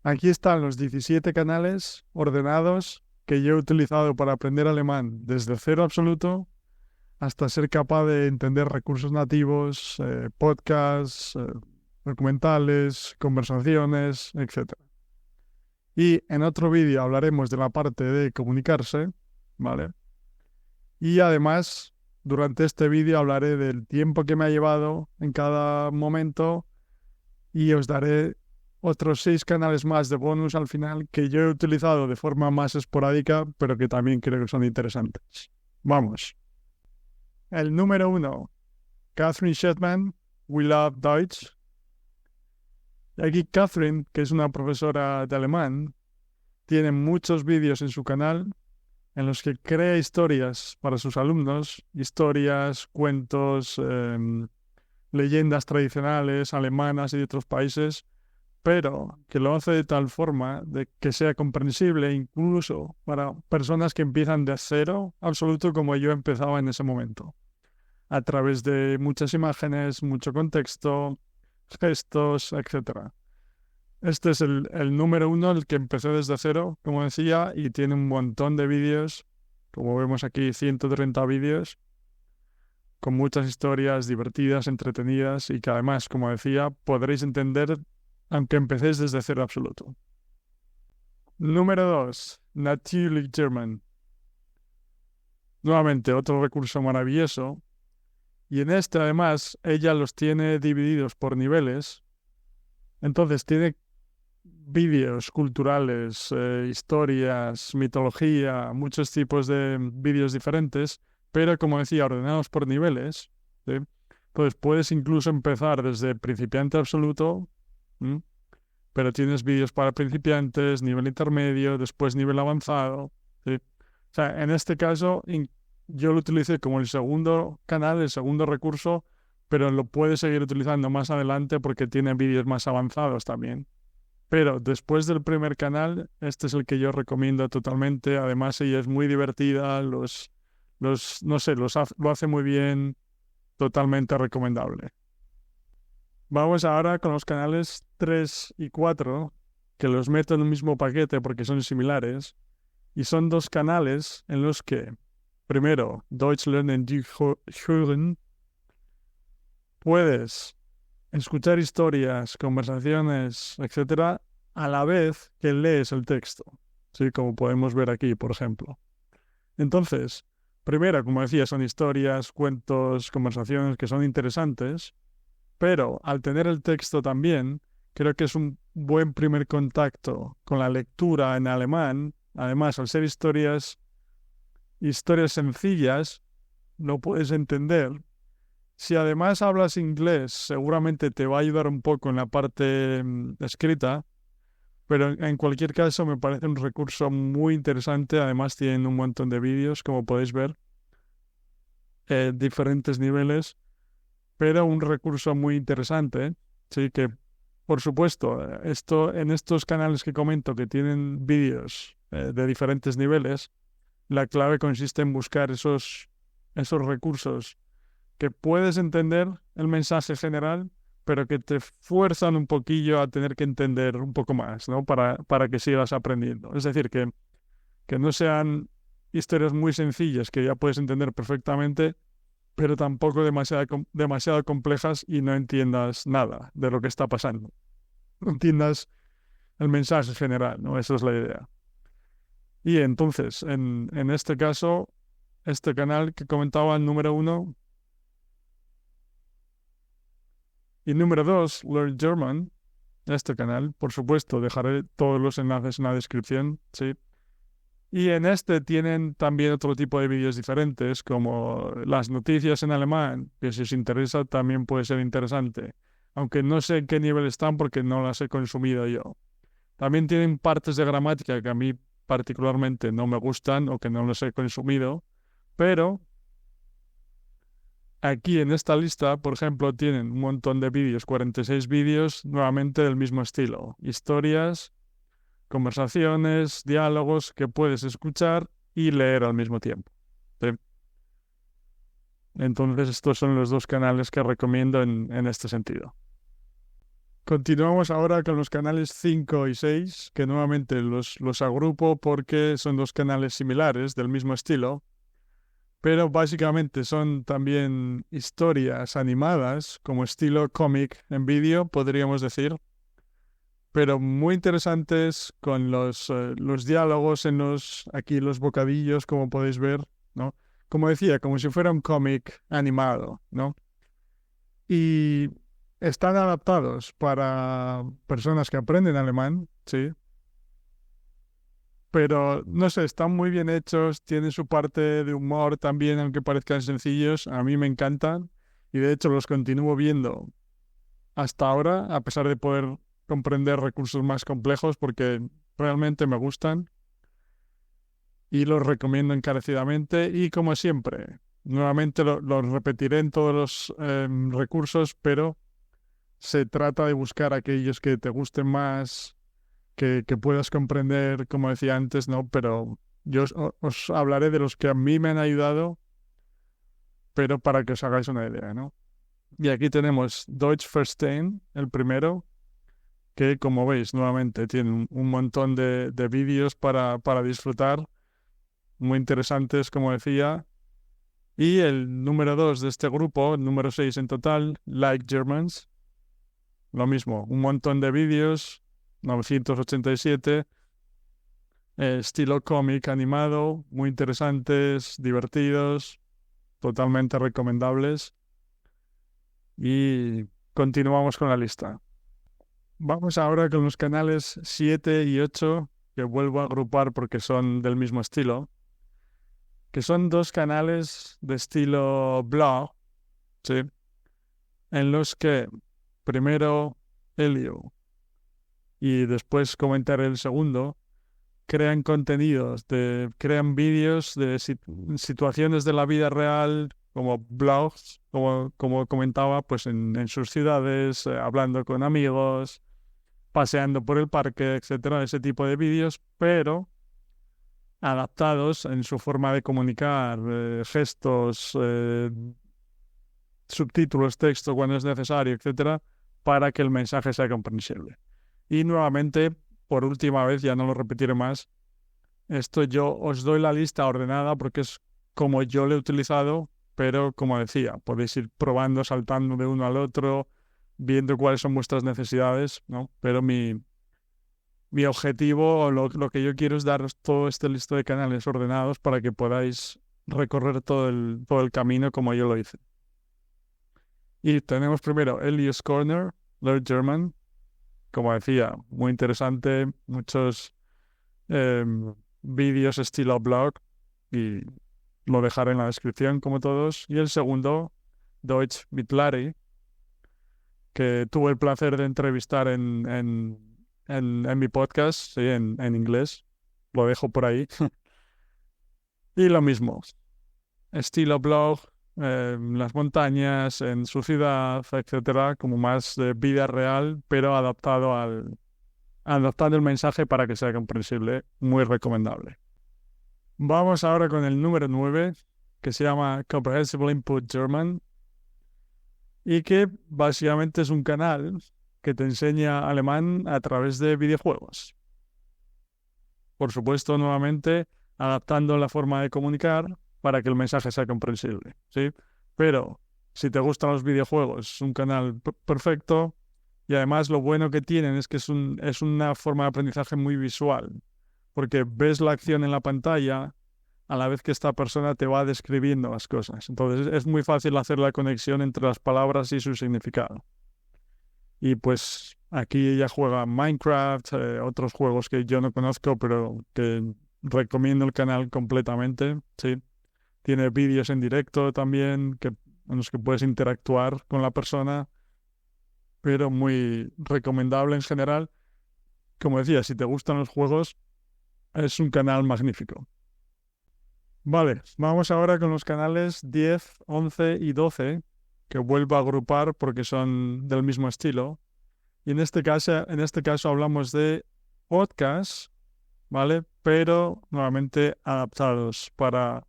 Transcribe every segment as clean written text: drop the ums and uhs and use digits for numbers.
Aquí están los 17 canales ordenados que yo he utilizado para aprender alemán desde cero absoluto hasta ser capaz de entender recursos nativos, podcasts, documentales, conversaciones, etc. Y en otro vídeo hablaremos de la parte de comunicarse, ¿vale? Y además, durante este vídeo hablaré del tiempo que me ha llevado en cada momento y os daré otros 6 canales más de bonus al final que yo he utilizado de forma más esporádica, pero que también creo que son interesantes. Vamos. El número 1, Catherine Shetman, We Love Deutsch. Y aquí Catherine, que es una profesora de alemán, tiene muchos vídeos en su canal en los que crea historias para sus alumnos, historias, cuentos, leyendas tradicionales alemanas y de otros países, pero que lo hace de tal forma de que sea comprensible incluso para personas que empiezan de cero absoluto como yo empezaba en ese momento, a través de muchas imágenes, mucho contexto, gestos, etcétera. Este es el número 1, el que empecé desde cero, como decía, y tiene un montón de vídeos, como vemos aquí, 130 vídeos, con muchas historias divertidas, entretenidas y que además, como decía, podréis entender aunque empecéis desde cero absoluto. Número 2, Natürlich German. Nuevamente, otro recurso maravilloso. Y en este, además, ella los tiene divididos por niveles. Entonces, tiene vídeos culturales, historias, mitología, muchos tipos de vídeos diferentes, pero como decía, ordenados por niveles. ¿Sí? Entonces puedes incluso empezar desde principiante absoluto, ¿sí? Pero tienes vídeos para principiantes, nivel intermedio, después nivel avanzado. ¿Sí? O sea, en este caso yo lo utilicé como el segundo canal, el segundo recurso, pero lo puedes seguir utilizando más adelante porque tiene vídeos más avanzados también. Pero después del primer canal, este es el que yo recomiendo totalmente. Además, ella es muy divertida, no sé, lo hace muy bien, totalmente recomendable. Vamos ahora con los canales 3 y 4, que los meto en el mismo paquete porque son similares. Y son 2 canales en los que, primero, Deutsch lernen durch Hören, puedes escuchar historias, conversaciones, etcétera, a la vez que lees el texto, ¿sí? Como podemos ver aquí, por ejemplo. Entonces, primero, como decía, son historias, cuentos, conversaciones que son interesantes, pero al tener el texto también, creo que es un buen primer contacto con la lectura en alemán. Además, al ser historias sencillas, lo puedes entender. Si además hablas inglés, seguramente te va a ayudar un poco en la parte escrita, pero en cualquier caso me parece un recurso muy interesante. Además tienen un montón de vídeos, como podéis ver, diferentes niveles, pero un recurso muy interesante. Sí que, por supuesto, en estos canales que comento que tienen vídeos de diferentes niveles, la clave consiste en buscar esos recursos que puedes entender el mensaje general, pero que te fuerzan un poquillo a tener que entender un poco más, ¿no? Para que sigas aprendiendo. Es decir, que no sean historias muy sencillas que ya puedes entender perfectamente, pero tampoco demasiado complejas y no entiendas nada de lo que está pasando. No entiendas el mensaje general, ¿no? Esa es la idea. Y entonces, en este caso, este canal que comentaba, el número 1, y número 2, Learn German, este canal, por supuesto, dejaré todos los enlaces en la descripción, sí. Y en este tienen también otro tipo de vídeos diferentes, como las noticias en alemán, que si os interesa también puede ser interesante, aunque no sé en qué nivel están porque no las he consumido yo. También tienen partes de gramática que a mí particularmente no me gustan o que no las he consumido, pero aquí en esta lista, por ejemplo, tienen un montón de vídeos, 46 vídeos, nuevamente del mismo estilo. Historias, conversaciones, diálogos que puedes escuchar y leer al mismo tiempo. ¿Sí? Entonces, estos son los 2 canales que recomiendo en este sentido. Continuamos ahora con los canales 5 y 6, que nuevamente los agrupo porque son dos canales similares, del mismo estilo, pero básicamente son también historias animadas, como estilo cómic en vídeo, podríamos decir, pero muy interesantes con los diálogos aquí los bocadillos, como podéis ver, ¿no? Como decía, como si fuera un cómic animado, ¿no? Y están adaptados para personas que aprenden alemán, sí, pero no sé, están muy bien hechos, tienen su parte de humor también, aunque parezcan sencillos, a mí me encantan y de hecho los continúo viendo hasta ahora, a pesar de poder comprender recursos más complejos, porque realmente me gustan y los recomiendo encarecidamente y como siempre, nuevamente lo repetiré en todos los recursos, pero se trata de buscar aquellos que te gusten más, que puedas comprender, como decía antes, ¿no? Pero yo os hablaré de los que a mí me han ayudado, pero para que os hagáis una idea, ¿no? Y aquí tenemos Deutsch Verstehen, el primero, que como veis, nuevamente tiene un montón de vídeos para disfrutar, muy interesantes, como decía. Y el número 2 de este grupo, el número 6 en total, Like Germans, lo mismo, un montón de vídeos, 987, estilo cómic animado, muy interesantes, divertidos, totalmente recomendables. Y continuamos con la lista. Vamos ahora con los canales 7 y 8, que vuelvo a agrupar porque son del mismo estilo, que son dos canales de estilo blog, ¿sí? En los que primero Elio y después comentaré el segundo, crean contenidos, crean vídeos de situaciones de la vida real, como blogs, como comentaba, pues en sus ciudades, hablando con amigos, paseando por el parque, etcétera, ese tipo de vídeos, pero adaptados en su forma de comunicar, gestos, subtítulos, texto cuando es necesario, etcétera, para que el mensaje sea comprensible. Y nuevamente, por última vez, ya no lo repetiré más, esto yo os doy la lista ordenada porque es como yo lo he utilizado, pero como decía, podéis ir probando, saltando de uno al otro, viendo cuáles son vuestras necesidades, ¿no? Pero mi objetivo, o lo que yo quiero es daros todo este listo de canales ordenados para que podáis recorrer todo el camino como yo lo hice. Y tenemos primero Elios Corner, Learn German, como decía, muy interesante, muchos vídeos estilo blog y lo dejaré en la descripción como todos. Y el segundo, Deutsch mit Larry, que tuve el placer de entrevistar en mi podcast, sí, en inglés. Lo dejo por ahí. Y lo mismo, estilo blog, en las montañas, en su ciudad, etcétera, como más de vida real, pero adaptando el mensaje para que sea comprensible. Muy recomendable. Vamos ahora con el número 9, que se llama Comprehensible Input German, y que básicamente es un canal que te enseña alemán a través de videojuegos. Por supuesto, nuevamente, adaptando la forma de comunicar para que el mensaje sea comprensible, ¿sí? Pero si te gustan los videojuegos, es un canal perfecto, y además lo bueno que tienen es que es una forma de aprendizaje muy visual, porque ves la acción en la pantalla a la vez que esta persona te va describiendo las cosas. Entonces es muy fácil hacer la conexión entre las palabras y su significado. Y pues aquí ella juega Minecraft, otros juegos que yo no conozco, pero que recomiendo el canal completamente, sí. Tiene vídeos en directo también en los que puedes interactuar con la persona, pero muy recomendable en general. Como decía, si te gustan los juegos, es un canal magnífico. Vale, vamos ahora con los canales 10, 11 y 12, que vuelvo a agrupar porque son del mismo estilo. Y en este caso hablamos de podcasts, ¿vale? Pero nuevamente adaptados para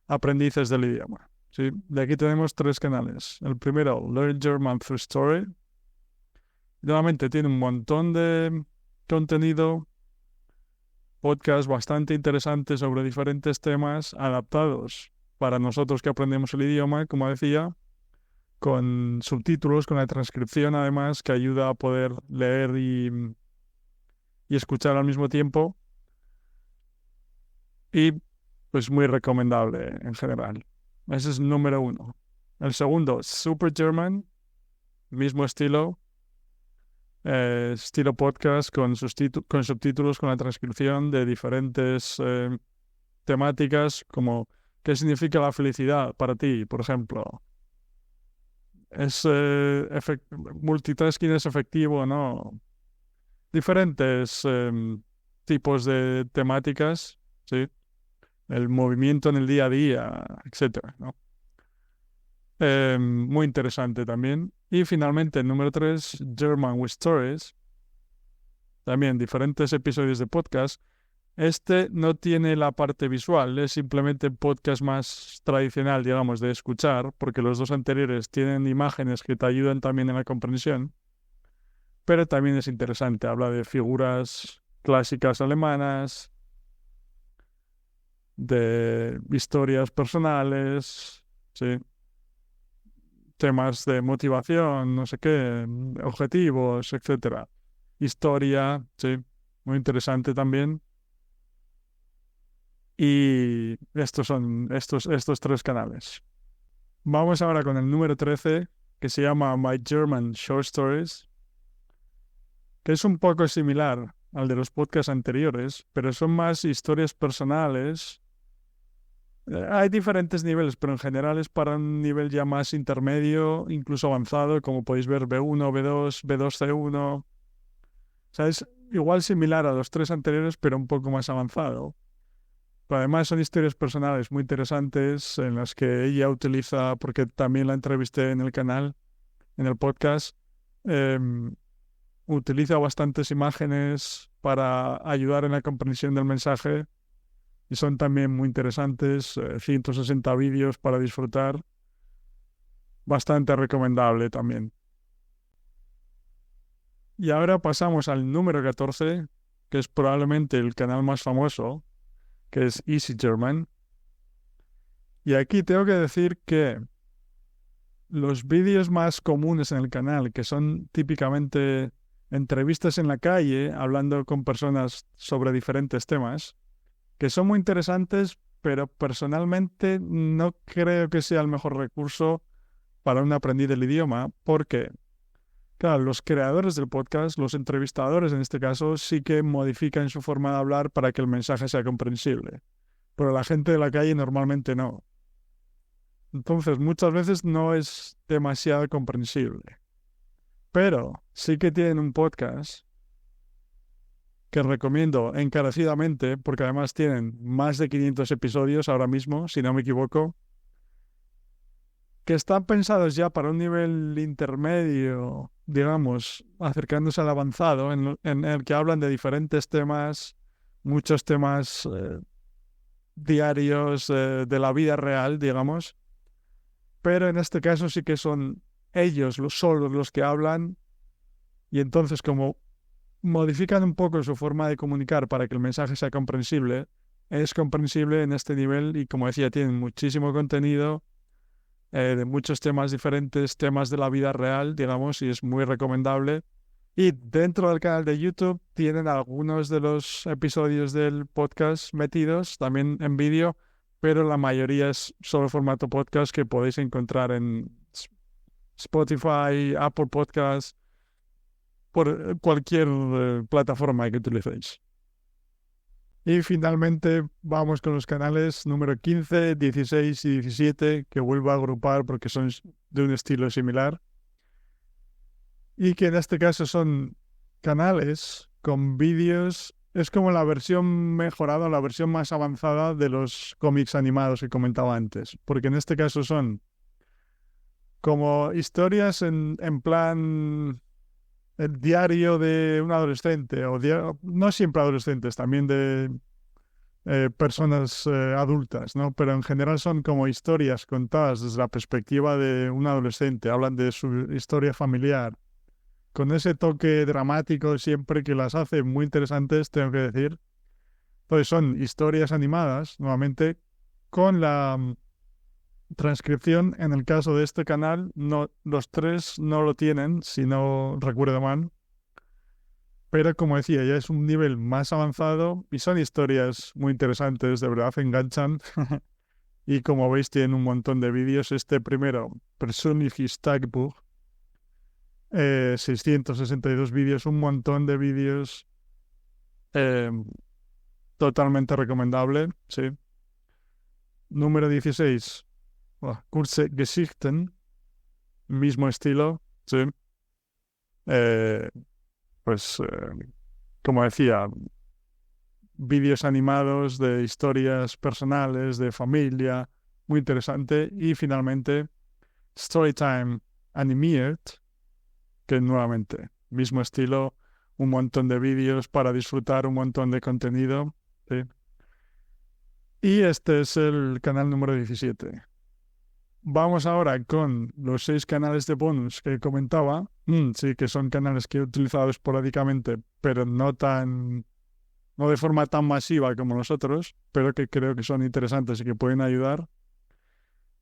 aprendices del idioma, ¿sí? De aquí tenemos tres canales. El primero, Learn German Through Story. Nuevamente tiene un montón de contenido, podcast bastante interesantes sobre diferentes temas adaptados para nosotros que aprendemos el idioma, como decía, con subtítulos, con la transcripción además, que ayuda a poder leer y escuchar al mismo tiempo. Y pues muy recomendable en general. Ese es el número 1. El segundo, Super German, mismo estilo. Estilo podcast con subtítulos, con la transcripción de diferentes temáticas, como qué significa la felicidad para ti, por ejemplo. ¿Es multitasking es efectivo o no? Diferentes tipos de temáticas, ¿sí? El movimiento en el día a día, etcétera, ¿no? Muy interesante también. Y finalmente, el número 3, German with Stories. También diferentes episodios de podcast. Este no tiene la parte visual, es simplemente podcast más tradicional, digamos, de escuchar, porque los dos anteriores tienen imágenes que te ayudan también en la comprensión. Pero también es interesante, habla de figuras clásicas alemanas, de historias personales, ¿sí? Temas de motivación, no sé qué, objetivos, etcétera. Historia, sí, muy interesante también. Y estos son estos 3 canales. Vamos ahora con el número 13, que se llama My German Short Stories, que es un poco similar al de los podcasts anteriores, pero son más historias personales. Hay diferentes niveles, pero en general es para un nivel ya más intermedio, incluso avanzado, como podéis ver B1, B2, B2, C1. O sea, es igual similar a los 3 anteriores, pero un poco más avanzado. Pero además son historias personales muy interesantes en las que ella utiliza, porque también la entrevisté en el canal, en el podcast, utiliza bastantes imágenes para ayudar en la comprensión del mensaje. Y son también muy interesantes, 160 vídeos para disfrutar. Bastante recomendable también. Y ahora pasamos al número 14, que es probablemente el canal más famoso, que es Easy German. Y aquí tengo que decir que los vídeos más comunes en el canal, que son típicamente entrevistas en la calle, hablando con personas sobre diferentes temas, que son muy interesantes, pero personalmente no creo que sea el mejor recurso para un aprendiz del idioma, porque, claro, los creadores del podcast, los entrevistadores en este caso, sí que modifican su forma de hablar para que el mensaje sea comprensible, pero la gente de la calle normalmente no. Entonces, muchas veces no es demasiado comprensible. Pero sí que tienen un podcast que recomiendo encarecidamente, porque además tienen más de 500 episodios ahora mismo, si no me equivoco, que están pensados ya para un nivel intermedio, digamos, acercándose al avanzado, en el que hablan de diferentes temas, muchos temas diarios de la vida real, digamos, pero en este caso sí que son ellos solos los que hablan, y entonces como modifican un poco su forma de comunicar para que el mensaje sea comprensible, es comprensible en este nivel y, como decía, tienen muchísimo contenido de muchos temas diferentes, temas de la vida real, digamos, y es muy recomendable. Y dentro del canal de YouTube tienen algunos de los episodios del podcast metidos también en vídeo, pero la mayoría es solo formato podcast que podéis encontrar en Spotify, Apple Podcasts, por cualquier plataforma que utilicéis. Y finalmente vamos con los canales número 15, 16 y 17, que vuelvo a agrupar porque son de un estilo similar. Y que en este caso son canales con vídeos. Es como la versión mejorada, la versión más avanzada de los cómics animados que comentaba antes. Porque en este caso son como historias en plan el diario de un adolescente, o no siempre adolescentes, también de personas adultas, ¿no? Pero en general son como historias contadas desde la perspectiva de un adolescente. Hablan de su historia familiar, con ese toque dramático siempre que las hace muy interesantes, tengo que decir. Entonces son historias animadas, nuevamente, con la transcripción. En el caso de este canal, no, los tres no lo tienen, si no recuerdo mal. Pero como decía, ya es un nivel más avanzado y son historias muy interesantes, de verdad, enganchan. Y como veis, tienen un montón de vídeos. Este primero, Persönliches Tagebuch, 662 vídeos, un montón de vídeos, eh, totalmente recomendable, sí. Número 16, Kurze Geschichten, mismo estilo, sí. Eh, pues, como decía, vídeos animados de historias personales, de familia, muy interesante. Y finalmente, Storytime Animiert, que nuevamente, mismo estilo, un montón de vídeos para disfrutar, un montón de contenido. ¿Sí? Y este es el canal número 17. Vamos ahora con los 6 canales de bonus que comentaba. Sí, que son canales que he utilizado esporádicamente, pero no de forma tan masiva como los otros, pero que creo que son interesantes y que pueden ayudar.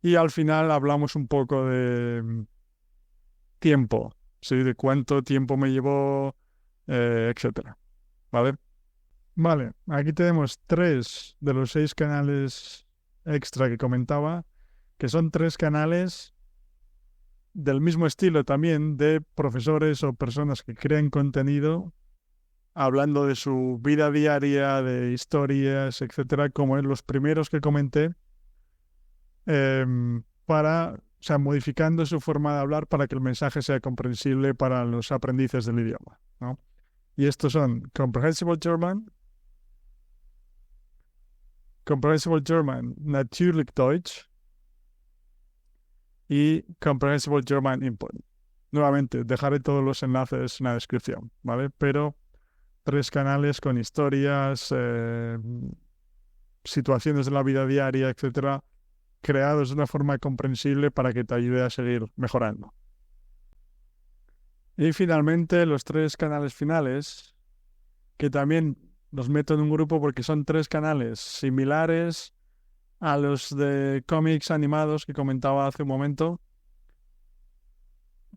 Y al final hablamos un poco de tiempo, ¿sí? De cuánto tiempo me llevó, etcétera. ¿Vale? Vale, aquí tenemos 3 de los 6 canales extra que comentaba, que son 3 canales del mismo estilo también, de profesores o personas que crean contenido hablando de su vida diaria, de historias, etcétera, como en los primeros que comenté, o sea, modificando su forma de hablar para que el mensaje sea comprensible para los aprendices del idioma, ¿no? Y estos son Comprehensible German Natürlich Deutsch y Comprehensible German Input. Nuevamente, dejaré todos los enlaces en la descripción, ¿vale? Pero 3 canales con historias, situaciones de la vida diaria, etcétera, creados de una forma comprensible para que te ayude a seguir mejorando. Y finalmente, los 3 canales finales, que también los meto en un grupo porque son 3 canales similares a los de cómics animados que comentaba hace un momento,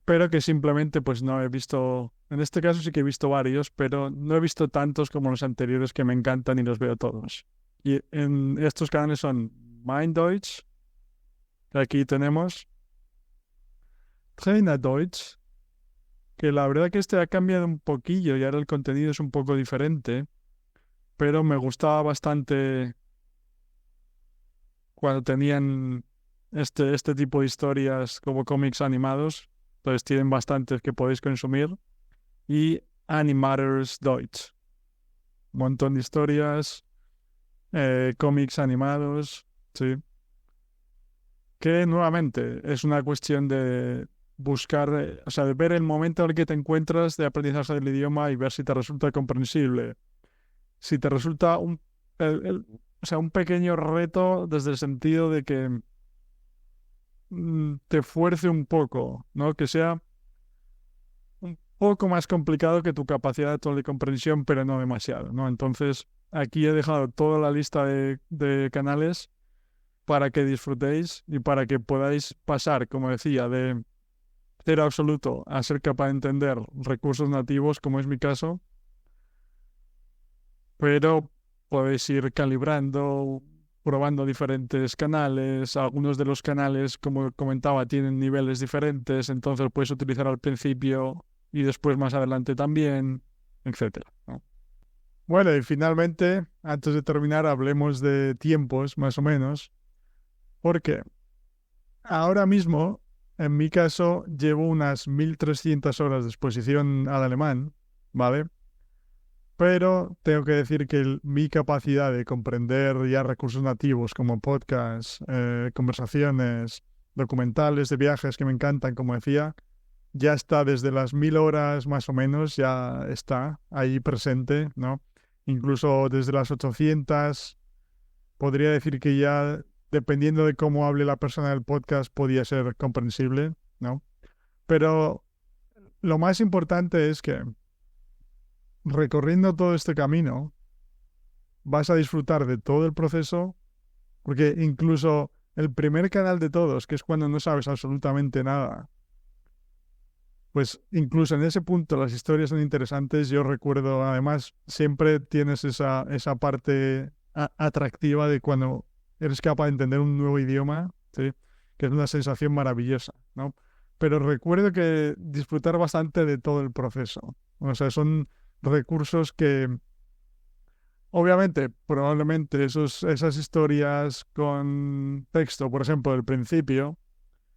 pero que simplemente pues no he visto, en este caso sí que he visto varios, pero no he visto tantos como los anteriores que me encantan y los veo todos. Y en estos canales son Mein Deutsch, que aquí tenemos, Trainer Deutsch, que la verdad que este ha cambiado un poquillo y ahora el contenido es un poco diferente, pero me gustaba bastante cuando tenían este tipo de historias como cómics animados. Entonces tienen bastantes que podéis consumir. Y Animators Deutsch. Un montón de historias, cómics animados, sí. Que nuevamente es una cuestión de buscar, o sea, de ver el momento en el que te encuentras de aprendizaje del idioma y ver si te resulta comprensible. Si te resulta o sea, un pequeño reto desde el sentido de que te fuerce un poco, ¿no? Que sea un poco más complicado que tu capacidad actual de comprensión, pero no demasiado, ¿no? Entonces, aquí he dejado toda la lista de canales para que disfrutéis y para que podáis pasar, como decía, de cero absoluto a ser capaz de entender recursos nativos, como es mi caso, pero podéis ir calibrando, probando diferentes canales. Algunos de los canales, como comentaba, tienen niveles diferentes, entonces puedes utilizar al principio y después más adelante también, etcétera, ¿no? Bueno, y finalmente, antes de terminar, hablemos de tiempos, más o menos, porque ahora mismo, en mi caso, llevo unas 1.300 horas de exposición al alemán, ¿vale? Pero tengo que decir que mi capacidad de comprender ya recursos nativos como podcasts, conversaciones, documentales de viajes que me encantan, como decía, ya está desde las 1.000 horas más o menos, ya está ahí presente, ¿no? Incluso desde las 800, podría decir que ya, dependiendo de cómo hable la persona del podcast, podía ser comprensible, ¿no? Pero lo más importante es que recorriendo todo este camino vas a disfrutar de todo el proceso, porque incluso el primer canal de todos, que es cuando no sabes absolutamente nada, pues incluso en ese punto las historias son interesantes. Yo recuerdo, además, siempre tienes esa parte atractiva de cuando eres capaz de entender un nuevo idioma, ¿sí? Que es una sensación maravillosa, ¿no? Pero recuerdo que disfrutar bastante de todo el proceso. O sea, son recursos que, obviamente, probablemente esas historias con texto, por ejemplo, del principio,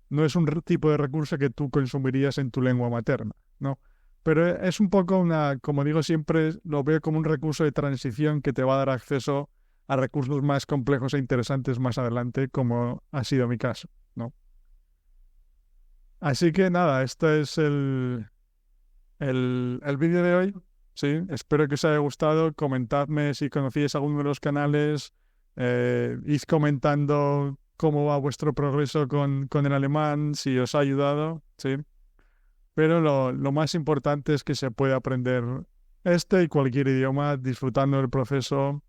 no es un tipo de recurso que tú consumirías en tu lengua materna, ¿no? Pero es un poco como digo siempre, lo veo como un recurso de transición que te va a dar acceso a recursos más complejos e interesantes más adelante, como ha sido mi caso, ¿no? Así que nada, este es el vídeo de hoy. Sí, espero que os haya gustado. Comentadme si conocíais alguno de los canales. Id comentando cómo va vuestro progreso con el alemán, si os ha ayudado. Sí. Pero lo más importante es que se puede aprender este y cualquier idioma disfrutando del proceso,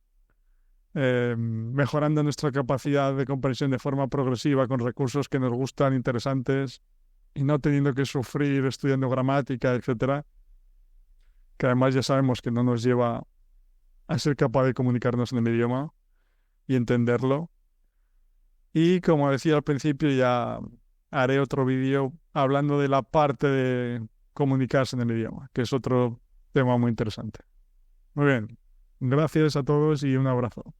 mejorando nuestra capacidad de comprensión de forma progresiva con recursos que nos gustan, interesantes, y no teniendo que sufrir estudiando gramática, etcétera, que además ya sabemos que no nos lleva a ser capaz de comunicarnos en el idioma y entenderlo. Y como decía al principio, ya haré otro vídeo hablando de la parte de comunicarse en el idioma, que es otro tema muy interesante. Muy bien, gracias a todos y un abrazo.